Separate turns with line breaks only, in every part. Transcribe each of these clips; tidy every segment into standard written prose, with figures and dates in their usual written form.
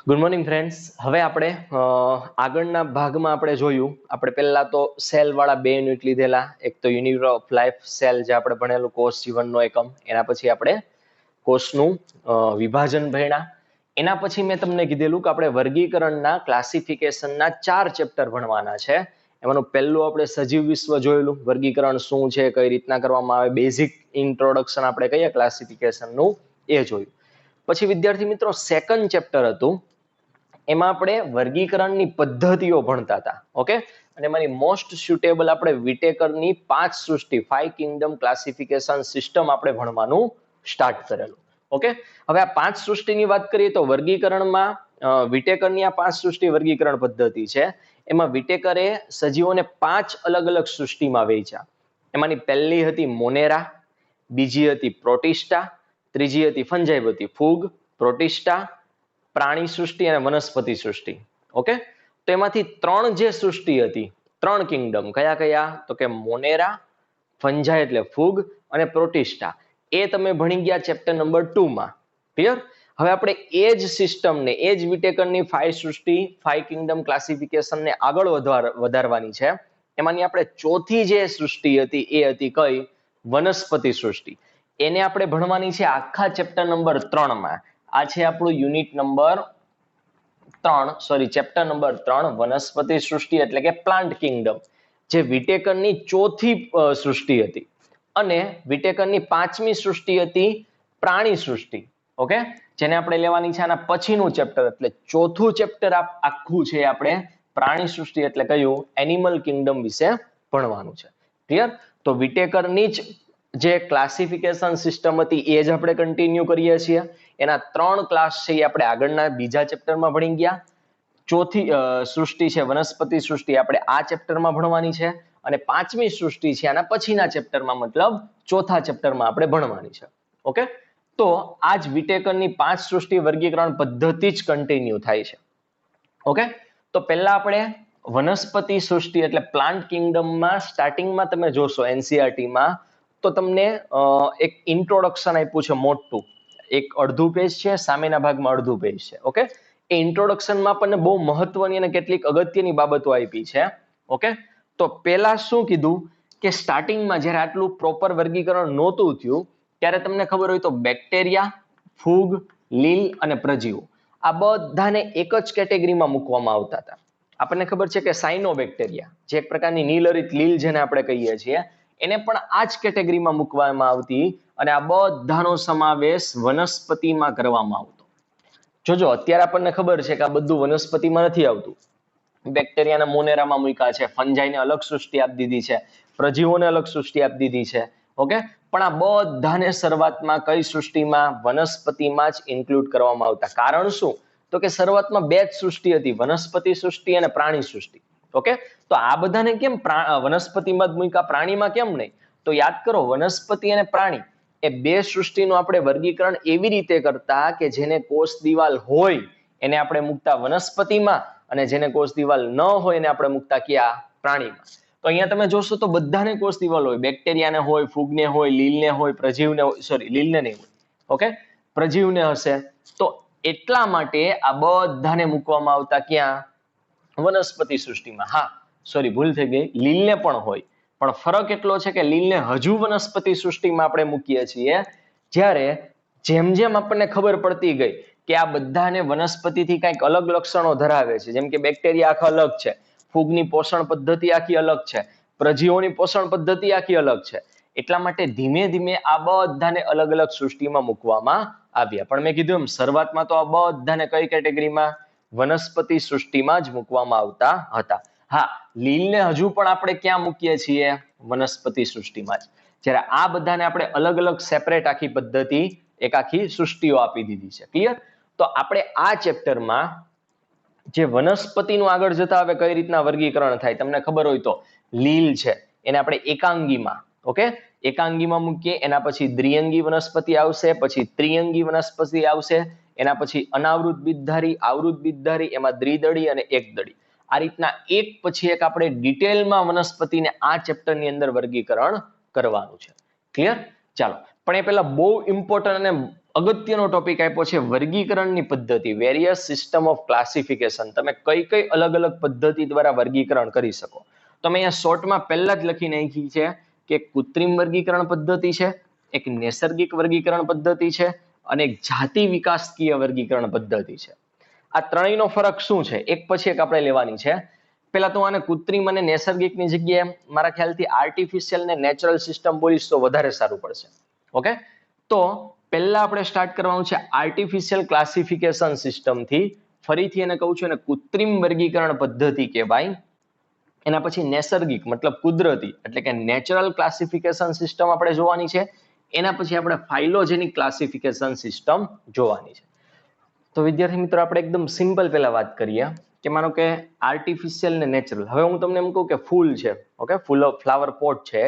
Good morning friends. હવે આપણે આગળના ભાગમાં આપણે જોયું, આપણે પહેલા તો સેલ વાળા બે યુનિટ લીધેલા. એક તો યુનિટ ઓફ લાઈફ સેલ જે આપણે ભણેલું કોષ જીવનનો એકમ, એના પછી આપણે કોષનું વિભાજન ભણ્યા. એના પછી મેં તમને કીધેલું કે આપણે વર્ગીકરણના ક્લાસિફિકેશનના 4 ચેપ્ટર ભણવાના છે. એમાંનું પહેલું આપણે સજીવ વિશ્વ જોયેલું, વર્ગીકરણ શું છે, કઈ રીતના કરવામાં આવે, બેઝિક ઇન્ટ્રોડક્શન આપણે કહીએ ક્લાસિફિકેશનનું, એ જોયું. પછી વિદ્યાર્થી મિત્રો સેકન્ડ ચેપ્ટર હતું, એમાં આપણે વર્ગીકરણની પદ્ધતિઓ ભણતા હતા. ઓકે, અને એમાંની મોસ્ટ સ્યુટેબલ આપણે વિટેકરની 5 સૃષ્ટિ 5 કિંગડમ ક્લાસિફિકેશન સિસ્ટમ આપણે ભણવાનું સ્ટાર્ટ કરેલું. ઓકે, હવે આ 5 સૃષ્ટિની વાત કરીએ તો વર્ગીકરણમાં વિટેકરની આ 5 સૃષ્ટિ વર્ગીકરણ પદ્ધતિ છે. એમાં વિટેકરે સજીવોને 5 અલગ અલગ સૃષ્ટિમાં વહેંચ્યા. એમાંની પહેલી હતી મોનેરા, બીજી હતી પ્રોટિસ્ટા, ત્રીજી હતી ફંજાઇવતી ફૂગ, પ્રોટિસ્ટા, પ્રાણી સૃષ્ટિ અને વનસ્પતિ સૃષ્ટિ. ઓકે, તો એમાંથી 3 જે સૃષ્ટિ હતી, 3 કિંગડમ કયા કયા, તો કે મોનેરા, ફંજાઈ એટલે ફૂગ અને પ્રોટિસ્ટા, એ તમે ભણી ગયા ચેપ્ટર નંબર 2 માં. ક્લિયર? હવે આપણે એ જ સિસ્ટમને, એ જ વિટેકરની 5 સૃષ્ટિ 5 કિંગડમ ક્લાસિફિકેશનને આગળ વધારવાની છે. એમાંની આપણે ચોથી જે સૃષ્ટિ હતી એ હતી કઈ? વનસ્પતિ સૃષ્ટિ. એને આપણે ભણવાની છે આખા ચેપ્ટર નંબર 3 માં. આ છે આપણું unit number 3, sorry chapter number 3, વનસ્પતિ સૃષ્ટિ એટલે કે પ્લાન્ટ કિંગડમ, જે વિટેકરની ચોથી સૃષ્ટિ હતી. અને વિટેકરની 5મી સૃષ્ટિ હતી પ્રાણી સૃષ્ટિ. ઓકે, જેને આપણે લેવાની છે આના પછીનું ચેપ્ટર, એટલે ચોથું ચેપ્ટર આખું છે આપણે પ્રાણી સૃષ્ટિ એટલે કયું? એનિમલ કિંગડમ વિશે ભણવાનું છે. ક્લિયર? તો વિટેકરની જ જે ક્લાસિફિકેશન સિસ્ટમ હતી એ જ આપણે કન્ટિન્યુ કરીએ છીએ. એના 3 ક્લાસ છે એ આપણે આગળના બીજા ચેપ્ટરમાં ભણી ગયા. ચોથી સૃષ્ટિ છે વનસ્પતિ સૃષ્ટિ, આપણે આ ચેપ્ટરમાં ભણવાની છે. અને 5મી સૃષ્ટિ છે આના પછીના ચેપ્ટરમાં, મતલબ ચોથા ચેપ્ટરમાં આપણે ભણવાની છે. ઓકે, તો આ જ વિટેકરની 5 સૃષ્ટિ વર્ગીકરણ પદ્ધતિ જ કન્ટિન્યુ થાય છે. ઓકે, તો પહેલા આપણે વનસ્પતિ સૃષ્ટિ એટલે પ્લાન્ટ કિંગડમમાં સ્ટાર્ટિંગમાં તમે જોશો એનસીઆરટીમાં, તો તમને એક ઇન્ટ્રોડક્શન આપ્યું છે મોટું, એક અડધું પેજ છે, સામેના ભાગમાં અડધું પેજ છે. ઓકે, એ ઇન્ટ્રોડક્શનમાં આપણને બહુ મહત્વની અને કેટલીક અગત્યની બાબતો આપી છે. ઓકે, તો પહેલા શું કીધું કે સ્ટાર્ટિંગમાં જ્યારે આટલું પ્રોપર વર્ગીકરણ નહોતું થયું ત્યારે તમને ખબર હોય તો બેક્ટેરિયા, ફૂગ, લીલ અને પ્રજીવો, આ બધાને એક જ કેટેગરીમાં મૂકવામાં આવતા હતા. આપણને ખબર છે કે સાયનોબેક્ટેરિયા, જે એક પ્રકારની નીલરિત લીલ જેને આપણે કહીએ છીએ, એને પણ આ જ કેટેગરીમાં મૂકવામાં આવતી, અને આ બધાનો સમાવેશ વનસ્પતિમાં કરવામાં આવતો. જોજો અત્યારે આપણને ખબર છે કે આ બધું વનસ્પતિમાં નથી આવતું. બેક્ટેરિયાના મોનેરામાં મૂક્યા છે, ફંજાઈને અલગ સૃષ્ટિ આપી દીધી છે, પ્રજીવોને અલગ સૃષ્ટિ આપી દીધી છે. ઓકે, પણ આ બધાને શરૂઆતમાં કઈ સૃષ્ટિમાં? વનસ્પતિમાં જ ઇન્ક્લુડ કરવામાં આવતા. કારણ શું? તો કે શરૂઆતમાં 2 જ સૃષ્ટિ હતી, વનસ્પતિ સૃષ્ટિ અને પ્રાણી સૃષ્ટિ. ઓકે, તો આ બધાને કેમ વનસ્પતિમાં જ મૂક્યા, પ્રાણીમાં કેમ નહીં? તો યાદ કરો, વનસ્પતિ અને પ્રાણી એ 2 સૃષ્ટિનું આપણે વર્ગીકરણ એવી રીતે કરતા કે જેને કોષ દિવાલ હોય એને આપણે મૂકતા વનસ્પતિમાં, અને જેને કોષ દિવાલ ન હોય એને આપણે મૂકતા ક્યાં? પ્રાણીમાં. તો અહીંયા તમે જોશો તો બધાને કોષ દિવાલ હોય, બેક્ટેરિયાને હોય, ફૂગને હોય, લીલને હોય, પ્રજીવને હોય, સોરી લીલને નહીં હોય. ઓકે, પ્રજીવને હશે. તો એટલા માટે આ બધાને મૂકવામાં આવતા ક્યાં? વનસ્પતિ સૃષ્ટિમાં. હા, સોરી ભૂલ થઈ ગઈ, લીલને પણ હોય, પણ ફરક એટલો છે કે લીલને હજુ વનસ્પતિ સૃષ્ટિમાં આપણે મૂકીએ છીએ. જ્યારે જેમ જેમ આપણને ખબર પડતી ગઈ કે આ બધાને વનસ્પતિથી કંઈક અલગ લક્ષણો ધરાવે છે, જેમ કે બેક્ટેરિયા આખા અલગ છે, ફૂગની પોષણ પદ્ધતિ આખી અલગ છે, પ્રજીવોની પોષણ પદ્ધતિ આખી અલગ છે, એટલા માટે ધીમે ધીમે આ બધાને અલગ અલગ સૃષ્ટિમાં મૂકવામાં આવ્યા. પણ મેં કીધું એમ શરૂઆતમાં તો આ બધાને કઈ કેટેગરીમાં? વનસ્પતિ સૃષ્ટિમાં જ મૂકવામાં આવતા હતા. હા, લીલને હજુ પણ આપણે ક્યાં મૂકીએ છીએ? વનસ્પતિ સૃષ્ટિમાં જ. જ્યારે આ બધાને આપણે અલગ અલગ સેપરેટ આખી પદ્ધતિ, એક આખી સૃષ્ટિઓ આપી દીધી છે. ક્લિયર? તો આપણે આ ચેપ્ટરમાં જે વનસ્પતિનું આગળ જતા હવે કઈ રીતના વર્ગીકરણ થાય, તમને ખબર હોય તો લીલ છે એને આપણે એકાંગીમાં, ઓકે, એકાંગીમાં મૂકીએ. એના પછી દ્વિઅંગી વનસ્પતિ આવશે, પછી ત્રિઅંગી વનસ્પતિ આવશે, એના પછી અનાવૃત બીજધારી, આવૃત બીજધારી, એમાં દ્વિદળી અને એકદળી. આ રીતના એક પછી એક આપણે ડિટેલમાં વનસ્પતિને આ ચેપ્ટરની અંદર વર્ગીકરણ કરવાનું છે. ક્લિયર? ચાલો, પણ એ પહેલા બહુ ઇમ્પોર્ટન્ટ અને અગત્યનો ટોપિક આપ્યો છે વર્ગીકરણની પદ્ધતિ, વેરિયસ સિસ્ટમ ઓફ ક્લાસિફિકેશન. તમે કઈ કઈ અલગ અલગ પદ્ધતિ દ્વારા વર્ગીકરણ કરી શકો. તમે અહીંયા શોર્ટમાં પહેલા જ લખી નાખી છે કે કૃત્રિમ વર્ગીકરણ પદ્ધતિ છે, એક નૈસર્ગિક વર્ગીકરણ પદ્ધતિ છે અને એક જાતિ વિકાસકીય વર્ગીકરણ પદ્ધતિ છે. આ ત્રણેયનો ફરક શું છે એક પછી એક આપણે લેવાની છે. પહેલા તો આને કૃત્રિમ અને નૈસર્ગિકની જગ્યાએ મારા ખ્યાલથી આર્ટિફિશિયલ ને નેચરલ સિસ્ટમ બોલીશ તો વધારે સારું પડશે. ઓકે, તો પહેલા આપણે સ્ટાર્ટ કરવાનું છે આર્ટિફિશિયલ ક્લાસિફિકેશન સિસ્ટમથી. ફરીથી એને કહું છું એને કૃત્રિમ વર્ગીકરણ પદ્ધતિ કહેવાય. એના પછી નૈસર્ગિક મતલબ કુદરતી એટલે કે નેચરલ ક્લાસિફિકેશન સિસ્ટમ આપણે જોવાની છે. એના પછી આપણે ફાઇલોજેનિક ક્લાસિફિકેશન સિસ્ટમ જોવાની છે. તો વિદ્યાર્થી મિત્રો આપણે એકદમ સિમ્પલ પહેલા વાત કરીએ કે માનો કે આર્ટિફિશિયલ ને નેચરલ. હવે હું તમને એમ કહું કે ફૂલ છે, ઓકે, ફ્લાવર પોટ છે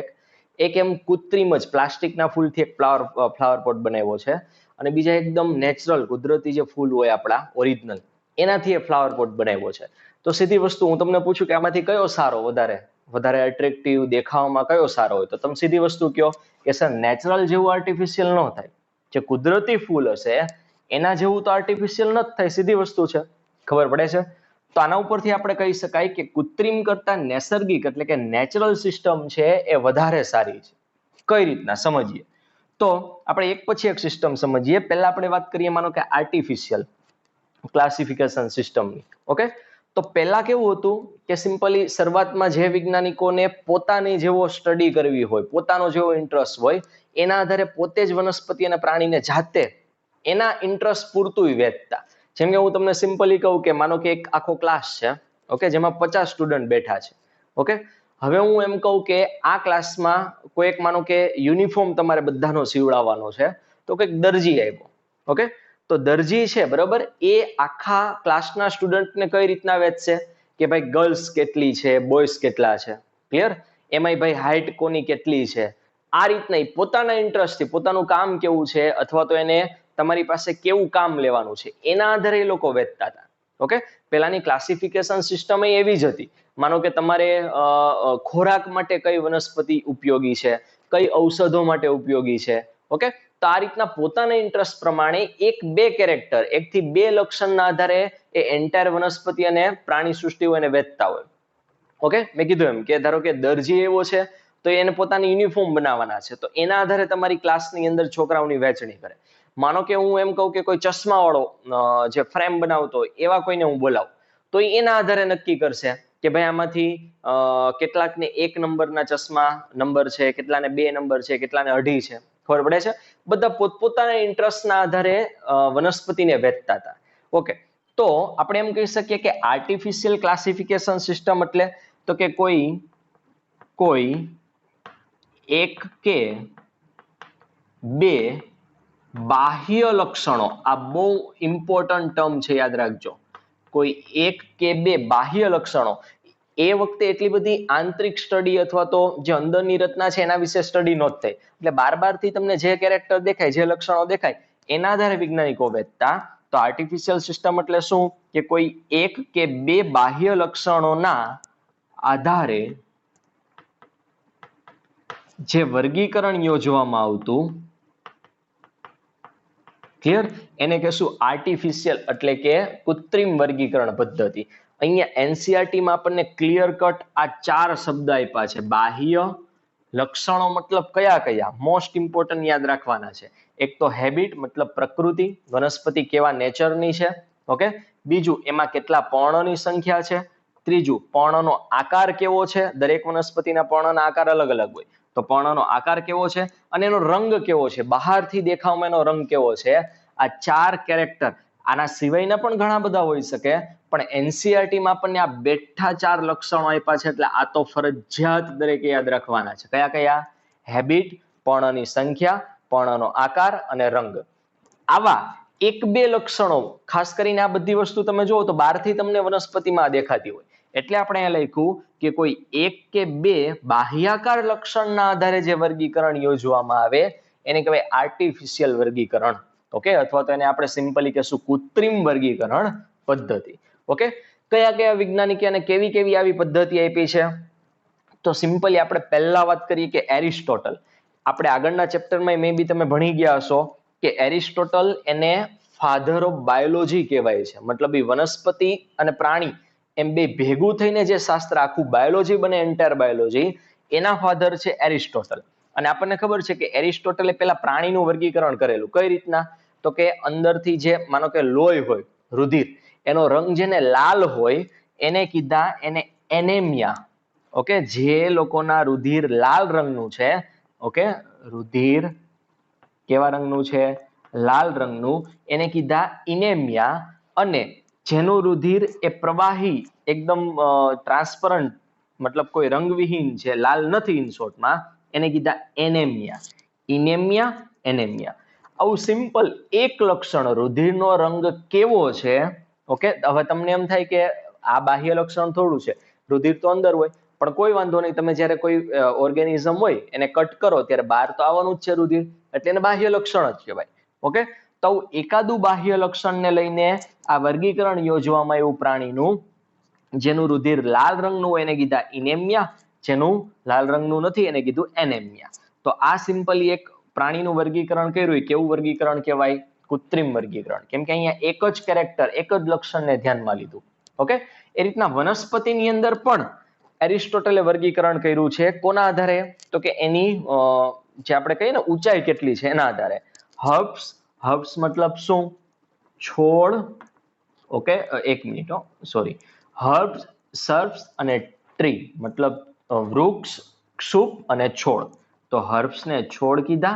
એક એમ કૃત્રિમ જ પ્લાસ્ટિકના ફૂલથી એક ફ્લાવર પોટ બનાવ્યો છે અને બીજા એકદમ નેચરલ કુદરતી જે ફૂલ હોય આપણા ઓરિજિનલ એનાથી એ ફ્લાવર પોટ બનાવ્યો છે. તો સીધી વસ્તુ હું તમને પૂછું કે આમાંથી કયો સારો વધારે એટ્રેક્ટિવ દેખાવામાં કયો સારો હોય તો તમે સીધી વસ્તુ કહો કે સર નેચરલ જેવું આર્ટિફિશિયલ ન થાય. જે કુદરતી ફૂલ હશે એના જેવું તો આર્ટિફિશિયલ ન જ થાય, સીધી વસ્તુ છે, ખબર પડે છે. તો આના ઉપરથી આપણે કહી શકાય કે કૃત્રિમ કરતા નૈસર્ગિક એટલે કે નેચરલ સિસ્ટમ છે એ વધારે સારી છે. કઈ રીતના સમજીએ તો આપણે એક પછી એક સિસ્ટમ સમજીએ. પહેલા આપણે વાત કરીએ માનો કે આર્ટિફિશિયલ ક્લાસિફિકેશન સિસ્ટમની. ઓકે, તો પહેલા કેવું હતું કે સિમ્પલી શરૂઆતમાં જે વૈજ્ઞાનિકોને પોતાની જેવો સ્ટડી કરવી હોય, પોતાનો જેવો ઇન્ટરેસ્ટ હોય એના આધારે પોતે જ વનસ્પતિ અને પ્રાણીને જાતે એના ઇન્ટરેસ્ટ પૂરતું વેચતા. જેમ કે હું તમને સિમ્પલી કહું કે માનો કે એક આખો ક્લાસ છે, ઓકે, જેમાં 50 સ્ટુડન્ટ બેઠા છે. ઓકે, હવે હું એમ કહું કે આ ક્લાસમાં કોઈ એક માનો કે યુનિફોર્મ તમારે બધાનો સીવડાવવાનો છે તો કંઈક દરજી આવ્યો. ઓકે, તો દરજી છે બરાબર એ આખા ક્લાસના સ્ટુડન્ટને કઈ રીતના વેચશે કે ભાઈ ગર્લ્સ કેટલી છે, બોયઝ કેટલા છે, ક્લિયર, એમાંય ભાઈ હાઇટ કોની કેટલી છે, આ રીતના પોતાના ઇન્ટરેસ્ટથી પોતાનું કામ કેવું છે અથવા તો એને તમારી પાસે કેવું કામ લેવાનું છે એના આધારે એ લોકો વેચતા હતા. ઓકે, પહેલાની ક્લાસિફિકેશન સિસ્ટમ એવી જ હતી. માનો કે તમારે ખોરાક માટે કઈ વનસ્પતિ ઉપયોગી છે, કઈ ઔષધો માટે ઉપયોગી છે. ઓકે, તો આ રીતના પોતાના ઇન્ટરેસ્ટ પ્રમાણે એક બે કેરેક્ટર, એકથી બે લક્ષણના આધારે એ એન્ટાયર વનસ્પતિ અને પ્રાણી સૃષ્ટિ એને વેચતા હોય. ઓકે, મેં કીધું એમ કે ધારો કે દરજી એવો છે તો એને પોતાની યુનિફોર્મ બનાવવાના છે તો એના આધારે તમારી ક્લાસની અંદર છોકરાઓની વહેંચણી કરે. માનો કે હું એમ કહું કે કોઈ ચશ્માવાળો જે ફ્રેમ બનાવતો હોય એવા કોઈને હું બોલાવું તો એના આધારે નક્કી કરશે કે ભાઈ આમાંથી કેટલાકને 1 નંબરના ચશ્મા નંબર છે, કેટલાને 2 નંબર છે, કેટલાને 2.5 છે. ખબર પડે છે? બધા પોતપોતાના ઇન્ટરેસ્ટના આધારે વનસ્પતિને વેચતા હતા. ઓકે, તો આપણે એમ કહી શકીએ કે આર્ટિફિશિયલ ક્લાસિફિકેશન સિસ્ટમ એટલે તો કે કોઈ એક કે બે બાહ્ય લક્ષણો, આ બહુ ઇમ્પોર્ટન્ટ ટર્મ છે, યાદ રાખજો. કોઈ એક કે બે બાહ્ય લક્ષણો. એ વખતે એટલી બધી આંતરિક સ્ટડી અથવા તો જે અંદરની રચના છે એના વિશે સ્ટડી નહોતી થઈ. એટલે બારથી તમને જે કેરેક્ટર દેખાય, જે લક્ષણો દેખાય એના આધારે વૈજ્ઞાનિકો વેચતા. તો આર્ટિફિશિયલ સિસ્ટમ એટલે શું કે કોઈ એક કે બે બાહ્ય લક્ષણોના આધારે જે વર્ગીકરણ યોજવામાં આવતું, ક્લિયર, એને કહેશું આર્ટિફિશિયલ એટલે કે કૃત્રિમ વર્ગીકરણ પદ્ધતિ. અહીંયા એનસીઆરટીમાં આપણને ક્લિયર કટ આ 4 શબ્દ આપ્યા છે. બાહ્ય લક્ષણો મતલબ કયા મોસ્ટ ઇમ્પોર્ટન્ટ યાદ રાખવાના છે. એક તો હેબિટ મતલબ પ્રકૃતિ, વનસ્પતિ કેવા નેચરની છે. ઓકે, બીજું એમાં કેટલા પર્ણની સંખ્યા છે. ત્રીજું પર્ણનો આકાર કેવો છે, દરેક વનસ્પતિના પર્ણના આકાર અલગ અલગ હોય તો પર્ણનો આકાર કેવો છે અને એનો રંગ કેવો છે, બહારથી દેખાવમાં એનો રંગ કેવો છે. આ 4 કેરેક્ટર, આના સિવાયના પણ ઘણા બધા હોઈ શકે પણ એનસીઆરટીમાં આપણને આ બેઠા 4 લક્ષણો આપ્યા છે એટલે આ તો ફરજિયાત દરેકે યાદ રાખવાના છે. કયા? હેબિટ, પર્ણની સંખ્યા, પર્ણનો આકાર અને રંગ. આવા એક બે લક્ષણો, ખાસ કરીને આ બધી વસ્તુ તમે જુઓ તો બહારથી તમને વનસ્પતિમાં દેખાતી હોય એટલે આપણે અહીંયા લખ્યું કે કોઈ એક કે બે બાહ્યાકાર લક્ષણના આધારે જે વર્ગીકરણ યોજવામાં આવે એને કહેવાય આર્ટિફિશિયલ વર્ગીકરણ. ઓકે, અથવા તો એને આપણે સિમ્પલી કહેશું કૃત્રિમ વર્ગીકરણ પદ્ધતિ. ઓકે, કયા વૈજ્ઞાનિકે અને કેવી આવી પદ્ધતિ આપી છે તો સિમ્પલી આપણે પહેલા વાત કરીએ કે એરિસ્ટોટલ. આપણે આગળના ચેપ્ટરમાં મે બી તમે ભણી ગયા હશો કે એરિસ્ટોટલ એને ફાધર ઓફ બાયોલોજી કહેવાય છે. મતલબ એ વનસ્પતિ અને પ્રાણી એમ બે ભેગું થઈને જે શાસ્ત્ર આખું બાયોલોજી બને, એન્ટાયર બાયોલોજી, એના ફાધર છે એરિસ્ટોટલ. અને આપણને ખબર છે કે એરિસ્ટોટલે પેલા પ્રાણીનું વર્ગીકરણ કરેલું. કઈ રીતના? તો કે અંદરથી જે માનો કે લોહી હોય, રુધિર, એનો રંગ જેને લાલ હોય એને કીધા એને એનેમિયા. ઓકે, જે લોકોના રુધિર લાલ રંગનું છે, ઓકે, રુધિર કેવા રંગનું છે? લાલ રંગનું, એને કીધા ઇનેમિયા. અને જેનું રુધિર એ પ્રવાહી, એકદમ ટ્રાન્સપરન્ટ, મતલબ કોઈ રંગવિહીન છે, લાલ નથી ઇન શોર્ટમાં, એને કીધા એનેમિયા. ઇનેમિયા, એનેમિયા. આવું સિમ્પલ એક લક્ષણ, રુધિરનો રંગ કેવો છે. ઓકે, હવે તમને એમ થાય કે આ બાહ્ય લક્ષણ થોડું છે, રુધિર તો અંદર હોય. પણ કોઈ વાંધો નહીં, તમે જ્યારે કોઈ ઓર્ગેનિઝમ હોય એને કટ કરો ત્યારે બહાર તો આવવાનું જ છે રુધિર, એટલે એને બાહ્ય લક્ષણ જ કહેવાય. ઓકે, તો એકાદું બાહ્ય લક્ષણને લઈને આ વર્ગીકરણ યોજવામાં આવ્યું પ્રાણીનું. જેનું રુધિર લાલ રંગનું હોય એને કીધા ઇનેમિયા, જેનું લાલ રંગનું નથી એને કીધું એનેમિયા. તો આ સિમ્પલી એક પ્રાણીનું વર્ગીકરણ કર્યું. કેવું વર્ગીકરણ કહેવાય? કૃત્રિમ વર્ગીકરણ. કેમ કે અહીંયા એક જ કેરેક્ટર, એક જ લક્ષણને ધ્યાનમાં લીધું. ઓકે, એ રીતના વનસ્પતિની અંદર પણ એરિસ્ટોટલે વર્ગીકરણ કર્યું છે. કોના આધારે? તો કે એની જે આપણે કહીએ ને ઊંચાઈ કેટલી છે એના આધારે. હર્બ્સ, હર્બ્સ મતલબ શું? છોડ. ઓકે, એક મિનિટ, સોરી. હર્બ્સ, સર્બ્સ અને ટ્રી મતલબ વૃક્ષ, ક્ષુપ અને છોડ. તો હર્બ્સને છોડ કીધા,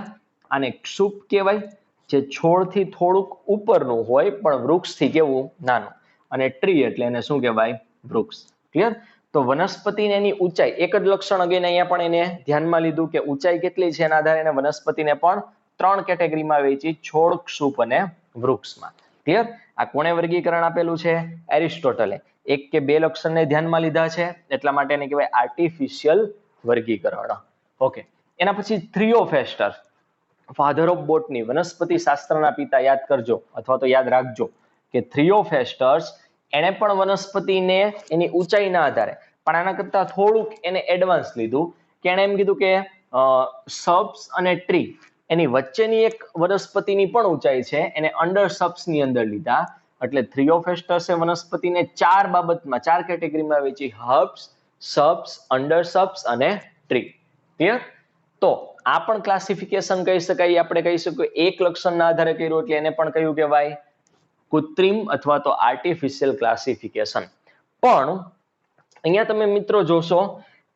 આને ક્ષુપ કહેવાય, જે છોડથી થોડુંક ઉપરનું હોય પણ વૃક્ષથી કેવું? નાનું. અને ટ્રી એટલે એને શું કહેવાય? વૃક્ષ. ક્લિયર? તો વનસ્પતિને એની ઊંચાઈ, એક જ લક્ષણ અગેન અહીંયા પણ એને ધ્યાનમાં લીધું કે ઊંચાઈ કેટલી છે એના આધારે એને વનસ્પતિને પણ 3 કેટેગરીમાં વહેંચી, છોડ, ક્ષુપ અને વૃક્ષમાં. ક્લિયર? આ કોણે વર્ગીકરણ આપેલું છે? એરિસ્ટોટલે. એક કે બે લક્ષણને ધ્યાનમાં લીધા છે એટલા માટે એને કહેવાય આર્ટિફિશિયલ વર્ગીકરણ. ઓકે, એના પછી થિયોફેસ્ટર, ફાધર ઓફ બોટની, વનસ્પતિ શાસ્ત્રના પિતા, યાદ કરજો અથવા તો યાદ રાખજો કે થિયોફેસ્ટર્સ એણે પણ વનસ્પતિને એની ઊંચાઈના આધારે, પણ આના કરતા થોડુંક એને એડવાન્સ લીધું કે એણે એમ કીધું કે સબ્સ અને ટ્રી એની વચ્ચેની એક વનસ્પતિની પણ ઊંચાઈ છે એને અંડર સબ્સની અંદર લીધા. એટલે થિયોફેસ્ટર્સે વનસ્પતિને 4 બાબતમાં, 4 કેટેગરીમાં વહેંચી: હર્બ્સ, સબ્સ, અંડર સબ્સ અને ટ્રી. ક્લિયર? તો આ પણ ક્લાસિફિકેશન કહી શકાય. આપણે કહી શકીએ એક લક્ષણના આધારે કર્યું એટલે એને પણ કયું કહેવાય? કૃત્રિમ અથવા તો આર્ટિફિશિયલ ક્લાસિફિકેશન. પણ અહીંયા તમે મિત્રો જોશો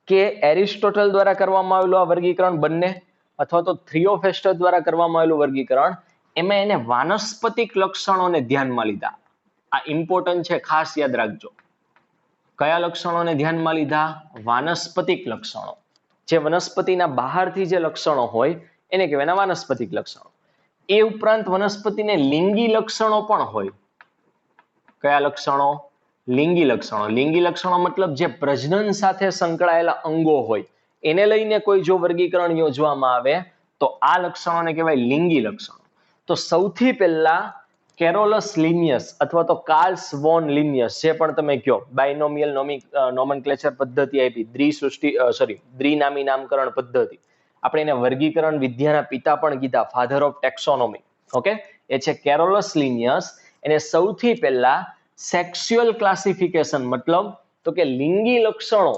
કે એરિસ્ટોટલ દ્વારા કરવામાં આવેલું આ વર્ગીકરણ બંને, અથવા તો થિયોફેસ્ટર દ્વારા કરવામાં આવેલું વર્ગીકરણ, એમાં એને વાનસ્પતિક લક્ષણોને ધ્યાનમાં લીધા. આ ઇમ્પોર્ટન્ટ છે, ખાસ યાદ રાખજો. કયા લક્ષણોને ધ્યાનમાં લીધા? વાનસ્પતિક લક્ષણો. જે વનસ્પતિના બહારથી જે લક્ષણો હોય એને કહેવાય વાનસ્પતિક લક્ષણો. એ ઉપરાંત વનસ્પતિને લિંગી લક્ષણો પણ હોય. કયા લક્ષણો? લિંગી લક્ષણો. લિંગી લક્ષણો મતલબ જે પ્રજનન સાથે સંકળાયેલા અંગો હોય એને લઈને કોઈ જો વર્ગીકરણ યોજવામાં આવે તો આ લક્ષણોને કહેવાય લિંગી લક્ષણો. તો સૌથી પહેલા કેરોલસ લિનિયસ અથવા તો કાર્લ વોન લિનિયસ, જે પણ તમે કહો, બાયનોમિયલ નોમેનક્લેચર પદ્ધતિ આપી, દ્વિનામી નામકરણ પદ્ધતિ. આપણે એને વર્ગીકરણ વિદ્યાના પિતા પણ કીધા, ફાધર ઓફ ટેક્સોનોમી. ઓકે, એ છે કેરોલસ લિનિયસ. એને સૌથી પહેલા સેક્સ્યુઅલ ક્લાસિફિકેશન, મતલબ તો કે લિંગી લક્ષણો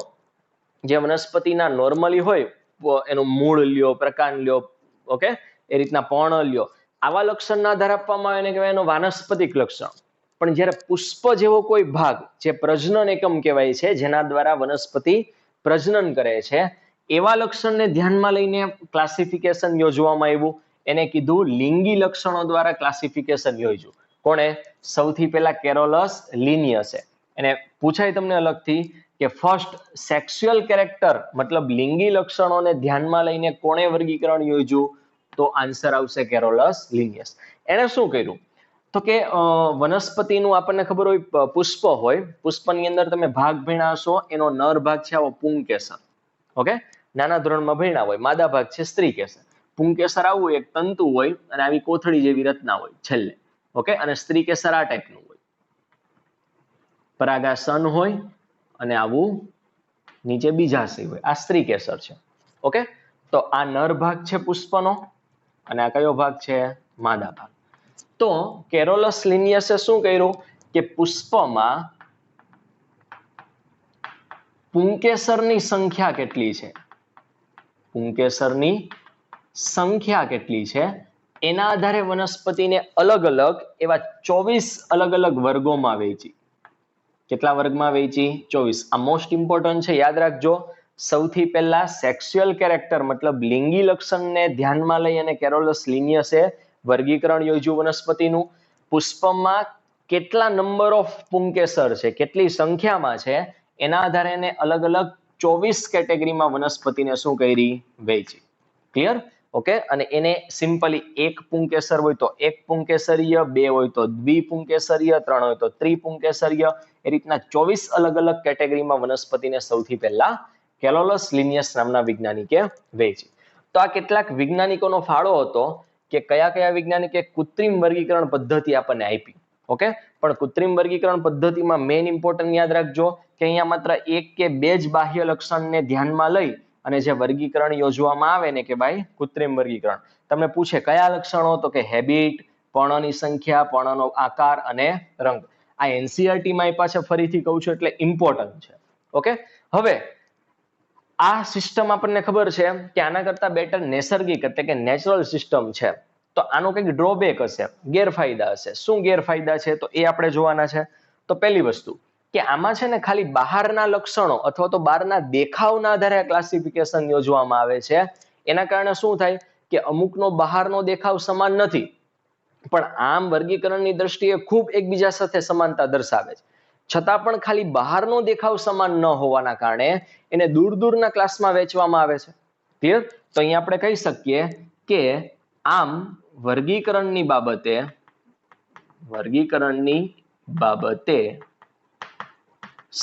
જે વનસ્પતિના નોર્મલી હોય, એનું મૂળ લ્યો, પ્રકાંડ લ્યો, ઓકે, એ રીતના પર્ણ લ્યો, આવા લક્ષણના આધારે આપવામાં આવે એને કહેવાય એનું વાનસ્પતિક લક્ષણ. પણ જ્યારે પુષ્પ જેવો કોઈ ભાગ, જે પ્રજનન એકમ કહેવાય છે, જેના દ્વારા વનસ્પતિ પ્રજનન કરે છે, એવા લક્ષણને ધ્યાનમાં લઈને ક્લાસિફિકેશન યોજવામાં આવ્યું. એને કીધું લિંગી લક્ષણો દ્વારા ક્લાસિફિકેશન યોજ્યું. કોણે? સૌથી પહેલા કેરોલસ લિનિયસે. એને પૂછાય તમને અલગથી કે ફર્સ્ટ સેક્સ્યુઅલ કેરેક્ટર મતલબ લિંગી લક્ષણોને ધ્યાનમાં લઈને કોણે વર્ગીકરણ યોજ્યું? તો આન્સર આવશે કેરોલસ લિનિયસ. એણે શું કર્યું? તો કે વનસ્પતિનું આપણને ખબર હોય પુષ્પ હોય, પુષ્પની અંદર તમે ભાગ ભણ્યા હશો, એનો નર ભાગ છે આવો પુંકેસર. ઓકે, નાના ધોરણમાં ભણ્યા હોય. માદા ભાગ છે સ્ત્રીકેસર. પુંકેસર આવું એક તંતુ હોય અને આવી કોથળી જેવી રચના હોય છેલ્લે. ઓકે, અને સ્ત્રીકેસર આ ટાઈપનું હોય, પરાગાસન હોય અને આવું નીચે બીજાશય હોય. આ સ્ત્રીકેસર છે. ઓકે, તો આ નર ભાગ છે પુષ્પનો અને આ કયો ભાગ છે? માદા ભાગ. તો કેરોલસ લિનિયસે શું કર્યું કે પુષ્પમાં પુંકેસરની સંખ્યા કેટલી છે, પુંકેસરની સંખ્યા કેટલી છે એના આધારે વનસ્પતિને અલગ અલગ એવા 24 અલગ અલગ વર્ગોમાં વહેંચી. કેટલા વર્ગમાં વહેંચી? 24. આ મોસ્ટ ઇમ્પોર્ટન્ટ છે, યાદ રાખજો. સૌથી પહેલા સેક્સ્યુઅલ કેરેક્ટર મતલબ લિંગી લક્ષણને ધ્યાનમાં લઈ અને કેરોલસ લિનિયસે વર્ગીકરણ યોજ્યું વનસ્પતિનું. પુષ્પમાં કેટલા નંબર ઓફ પુંકેસર છે, કેટલી સંખ્યામાં છે એના આધારે એને અલગ અલગ 24 કેટેગરીમાં વનસ્પતિને શું કરી? વહેંચી. ક્લિયર? ઓકે. અને એને સિમ્પલી એક પુંકેસર હોય તો એક પુંકેસરીય, બે હોય તો દ્વિપુંકેસરીય, ત્રણ હોય તો ત્રિપુંકેસરીય, એ રીતના 24 અલગ અલગ કેટેગરીમાં વનસ્પતિને સૌથી પહેલા કેરોલસ લિનિયસ નામના વૈજ્ઞાનિકે વહેંચી. તો આ કેટલાક વૈજ્ઞાનિકોનો ફાળો હતો કે કયા કયા વૈજ્ઞાનિકે કૃત્રિમ વર્ગીકરણ પદ્ધતિ આપણને આપી. ઓકે. પણ કૃત્રિમ વર્ગીકરણ પદ્ધતિમાં મેઇન ઇમ્પોર્ટન્ટ યાદ રાખજો કે અહીંયા માત્ર એક કે બે જ બાહ્ય લક્ષણને ધ્યાનમાં લઈ અને જે વર્ગીકરણ યોજવામાં આવે ને કે ભાઈ કૃત્રિમ વર્ગીકરણ. તમને પૂછે કયા લક્ષણો, તો કે હેબિટ, પર્ણની સંખ્યા, પર્ણનો આકાર અને રંગ. આ એનસીઈઆરટી માં આપ્યા છે, ફરીથી કહું છું એટલે ઇમ્પોર્ટન્ટ છે. ઓકે. હવે આ સિસ્ટમ આપણને ખબર છે કે આના કરતા બેટર નૈસર્ગિક એટલે કે નેચરલ સિસ્ટમ છે. તો આનો કંઈક ડ્રોબેક હશે, ગેરફાયદા હશે. શું ગેરફાયદા છે તો એ આપણે જોવાના છે. તો પહેલી વસ્તુ કે આમાં છે ને ખાલી બહારના લક્ષણો અથવા તો બહારના દેખાવના આધારે ક્લાસિફિકેશન યોજવામાં આવે છે. એના કારણે શું થાય કે અમુકનો બહારનો દેખાવ સમાન નથી પણ આમ વર્ગીકરણની દ્રષ્ટિએ ખૂબ એકબીજા સાથે સમાનતા દર્શાવે છે. છતાં પણ ખાલી બહારનો દેખાવ સમાન ન હોવાના કારણે એને દૂર દૂરના ક્લાસમાં વહેંચવામાં આવે છે. ક્લિયર? તો અહીંયા આપણે કહી શકીએ કે આમ વર્ગીકરણની બાબતે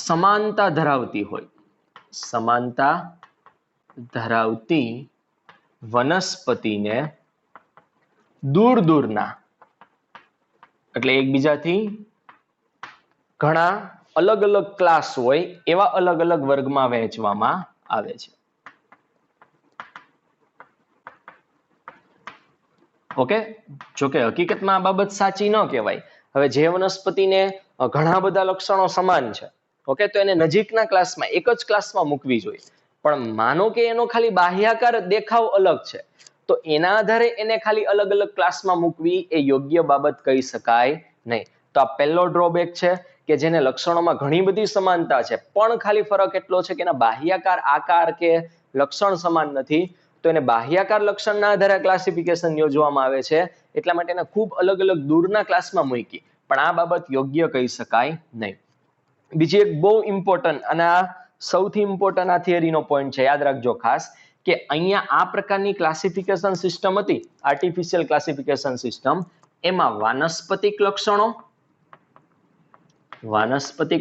સમાનતા ધરાવતી વનસ્પતિને દૂર દૂરના એટલે એકબીજાથી ઘણા અલગ અલગ ક્લાસ હોય એવા અલગ અલગ વર્ગમાં વહેંચવામાં આવે છે. ઓકે. જોકે હકીકતમાં આ બાબત સાચી ન કહેવાય. હવે જે વનસ્પતિને ઘણા બધા લક્ષણો સમાન છે, ઓકે, તો એને નજીકના ક્લાસમાં એક જ ક્લાસમાં મૂકવી જોઈએ. પણ માનો કે એનો ખાલી બાહ્યાકાર દેખાવ અલગ છે તો એના આધારે એને ખાલી અલગ અલગ ક્લાસમાં મૂકવી એ યોગ્ય બાબત કહી શકાય નહીં. તો આ પહેલો ડ્રોબેક છે કે જેને લક્ષણોમાં ઘણી બધી સમાનતા છે પણ ખાલી ફરક એટલો છે કે એના બાહ્યાકાર આકાર કે લક્ષણ સમાન નથી, તો એને બાહ્યાકાર લક્ષણના આધારે ક્લાસિફિકેશન યોજવામાં આવે છે. એટલા માટે એને ખૂબ અલગ અલગ દૂરના ક્લાસમાં મૂકી, પણ આ બાબત યોગ્ય કહી શકાય નહીં. બીજી એક બહુ ઇમ્પોર્ટન્ટ અને આ સૌથી ઇમ્પોર્ટન્ટ આ થિયરીનો પોઈન્ટ છે, યાદ રાખજો ખાસ, કે અહીંયા આ પ્રકારની ક્લાસિફિકેશન સિસ્ટમ હતી, આર્ટિફિશિયલ ક્લાસિફિકેશન સિસ્ટમ, એમાં વાનસ્પતિક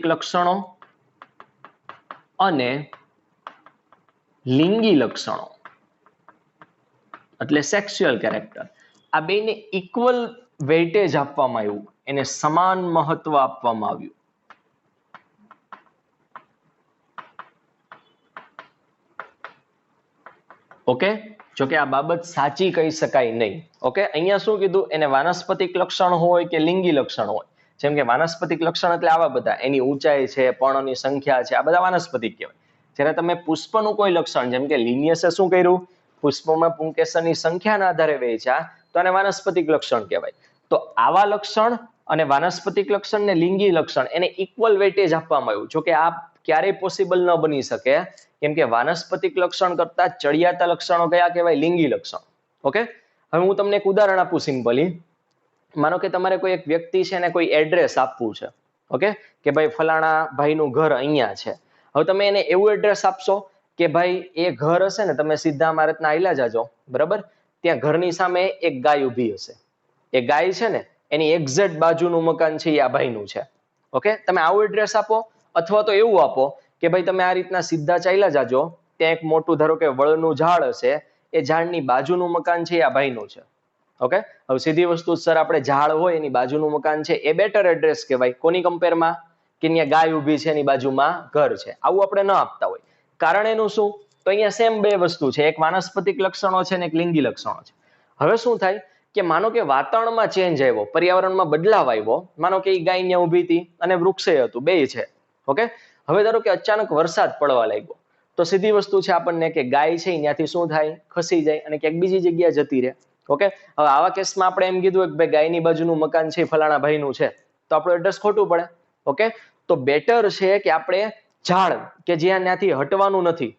લક્ષણો અને લિંગી લક્ષણો એટલે સેક્સ્યુઅલ કેરેક્ટર, આ બેને ઇક્વલ વેઇટેજ આપવામાં આવ્યું, એને સમાન મહત્વ આપવામાં આવ્યું. ઓકે. જોકે આ બાબત સાચી કહી શકાય નહીં. ઓકે. અહીંયા શું કીધું, એને વાનસ્પતિક લક્ષણ હોય કે લિંગી લક્ષણ હોય. જેમ કે વાનસ્પતિક લક્ષણ એટલે આવા બધા, એની ઊંચાઈ છે, પર્ણની સંખ્યા છે, આ બધા વાનસ્પતિક કહેવાય. જ્યારે તમે પુષ્પનું કોઈ લક્ષણ, જેમ કે લિનિયસે શું કર્યું, પુષ્પમાં પુંકેસરની સંખ્યાના આધારે વહેંચ્યા, તો આને વાનસ્પતિક લક્ષણ કહેવાય. તો આવા લક્ષણ અને વાનસ્પતિક લક્ષણ ને લિંગી લક્ષણ એને ઇક્વલ વેઇટેજ આપવામાં આવ્યું. જોકે આ ક્યારેય પોસિબલ ન બની શકે, કેમ કે વાનસ્પતિક લક્ષણ કરતા ચડિયાતા લક્ષણો કયા કહેવાય, લિંગી લક્ષણ. ઓકે. હવે હું તમને એક ઉદાહરણ આપું સિમ્પલી. માનો કે તમારે કોઈ એક વ્યક્તિ છે ને કોઈ એડ્રેસ આપવું છે, ઓકે, કે ભાઈ ફલાણા ભાઈનું ઘર અહીંયા છે. હવે તમે એને એવું એડ્રેસ આપશો કે ભાઈ એ ઘર હશે ને, તમે સીધા મારા રીતના આયલા જાજો, બરાબર, ત્યાં ઘરની સામે એક ગાય ઊભી હશે. એ ગાય છે ને એની એક્ઝેક્ટ બાજુનું મકાન છે એ આ ભાઈનું છે. ઓકે. તમે આવું એડ્રેસ આપો, અથવા તો એવું આપો કે ભાઈ તમે આ રીતના સીધા ચાલ્યા જાજો, ત્યાં એક મોટું ધારો કે વડનું ઝાડ હશે, એ ઝાડની બાજુનું મકાન છે એ આ ભાઈનું છે. ઓકે. હવે સીધી વસ્તુ, સર આપણે ઝાડ હોય એની બાજુનું મકાન છે એ બેટર એડ્રેસ કહેવાય. કોની કમ્પેરમાં? કે અહીંયા ગાય ઊભી છે એની બાજુમાં ઘર છે. આવું આપણે ન આપતા હોય. કારણ એનું શું? તો અહીંયા સેમ બે વસ્તુ છે, એક વાનસ્પતિક લક્ષણો છે ને એક લિંગી લક્ષણો છે. હવે શું થાય કે માનો કે વાતાવરણમાં ચેન્જ આવ્યો, પર્યાવરણમાં બદલાવ આવ્યો, માનો કે એ ગાય ત્યાં ઊભી હતી અને વૃક્ષે હતું, બે છે. ઓકે, હવે ધારો કે અચાનક વરસાદ પડવા લાગ્યો, તો સીધી વસ્તુ છે આપણને કે ગાય છે ત્યાંથી શું થાય, ખસી જાય અને ક્યાંક બીજી જગ્યાએ જતી રહે. ઓકે, હવે આવા કેસમાં આપણે એમ કીધું કે ભાઈ ગાયની બાજુનું મકાન છે ફલાણા ભાઈનું છે, તો આપણું એડ્રેસ ખોટું પડે. ઓકે, તો બેટર છે કે આપણે ઝાડ કે જ્યાં ત્યાંથી હટવાનું નથી,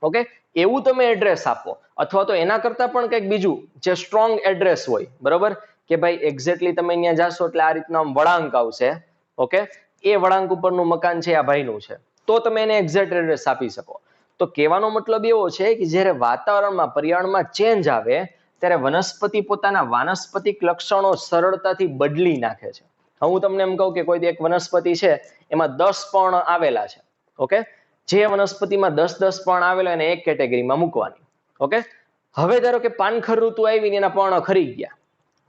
ઓકે, એવું તમે એડ્રેસ આપો, અથવા તો એના કરતા પણ કંઈક બીજું જે સ્ટ્રોંગ એડ્રેસ હોય, બરોબર, કે ભાઈ એક્ઝેક્ટલી તમે ત્યાં જાશો એટલે આ રીતના વળાંક આવશે. ઓકે, એ વળાંક ઉપરનું મકાન છે આ ભાઈનું છે, તો તમે એને એક્ઝેક્ટ એડ્રેસ આપી શકો. તો કહેવાનો મતલબ એવો છે કે જ્યારે વાતાવરણમાં પર્યાવરણમાં ચેન્જ આવે ત્યારે વનસ્પતિ પોતાના વાનસ્પતિક લક્ષણો સરળતાથી બદલી નાખે છે. હું તમને એમ કહું કે કોઈ એક વનસ્પતિ છે એમાં 10 પર્ણ આવેલા છે. ઓકે, જે વનસ્પતિમાં 10 પર્ણ આવેલા એને એક કેટેગરીમાં મૂકવાની. ઓકે, હવે ધારો કે પાનખર ઋતુ આવી ને એના પર્ણ ખરી ગયા,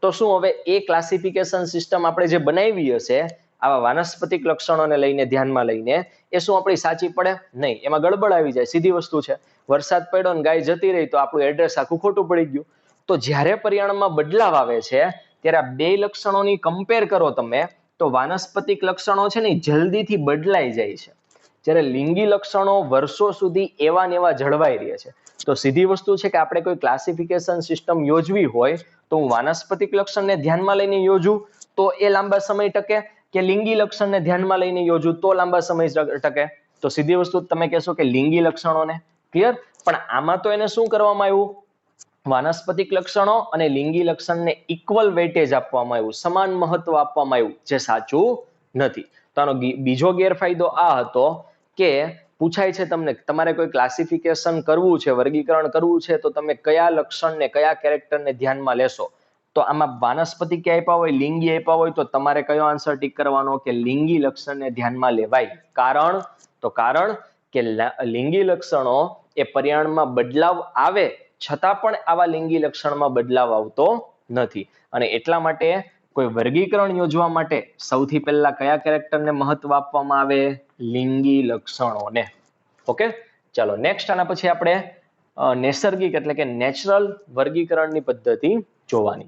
તો શું હવે એ ક્લાસિફિકેશન સિસ્ટમ આપણે જે બનાવી હશે આવા વાનસ્પતિક લક્ષણોને લઈને ધ્યાનમાં લઈને, એ શું આપણી સાચી પડે? નહીં, એમાં ગડબડ આવી જાય. સીધી વસ્તુ છે, વરસાદ પડ્યો ને ગાય જતી રહી તો આપણું એડ્રેસ આખું ખોટું પડી ગયું. તો જ્યારે પર્યાવરણમાં બદલાવ આવે છે ત્યારે આ બે લક્ષણોની કમ્પેર કરો તમે, તો વાનસ્પતિક લક્ષણો છે ને જલ્દીથી બદલાઈ જાય છે, જ્યારે લિંગી લક્ષણો વર્ષો સુધી એવા ને એવા જળવાઈ રહે છે. તો સીધી વસ્તુ છે કે આપણે કોઈ ક્લાસિફિકેશન સિસ્ટમ યોજવી હોય તો હું વાનસ્પતિક લક્ષણને ધ્યાનમાં લઈને યોજું તો એ લાંબા સમય ટકે, કે લિંગી લક્ષણને ધ્યાનમાં લઈને યોજું તો લાંબા સમય ટકે? તો સીધી વસ્તુ તમે કહેશો કે લિંગી લક્ષણોને. ક્લિયર? પણ આમાં તો એને શું કરવામાં આવ્યું, વાનસ્પતિક લક્ષણો અને લિંગી લક્ષણને ઇક્વલ વેઇટેજ આપવામાં આવ્યું, સમાન મહત્વ આપવામાં આવ્યું, જે સાચું નથી. તો આનો બીજો ગેરફાયદો આ હતો કે પૂછાય છે તમને, તમારે કોઈ ક્લાસિફિકેશન કરવું છે, વર્ગીકરણ કરવું છે, તો તમે કયા લક્ષણને, કયા કેરેક્ટરને ધ્યાનમાં લેશો? તો આમાં વાનસ્પતિક કે આપ્યા હોય, લિંગી આપ્યા હોય, તો તમારે કયો આન્સર ટીક કરવાનો કે લિંગી લક્ષણને ધ્યાનમાં લેવાય. કારણ કે લિંગી લક્ષણો એ પર્યાવરણમાં બદલાવ આવે છતાં પણ આવા લિંગી લક્ષણમાં બદલાવ આવતો નથી. અને એટલા માટે કોઈ વર્ગીકરણ યોજવા માટે સૌથી પહેલા કયા કેરેક્ટરને મહત્વ આપવામાં આવે? લિંગી લક્ષણોને. ઓકે, ચાલો નેક્સ્ટ આના પછી આપણે નૈસર્ગિક એટલે કે નેચરલ વર્ગીકરણની પદ્ધતિ જોવાની.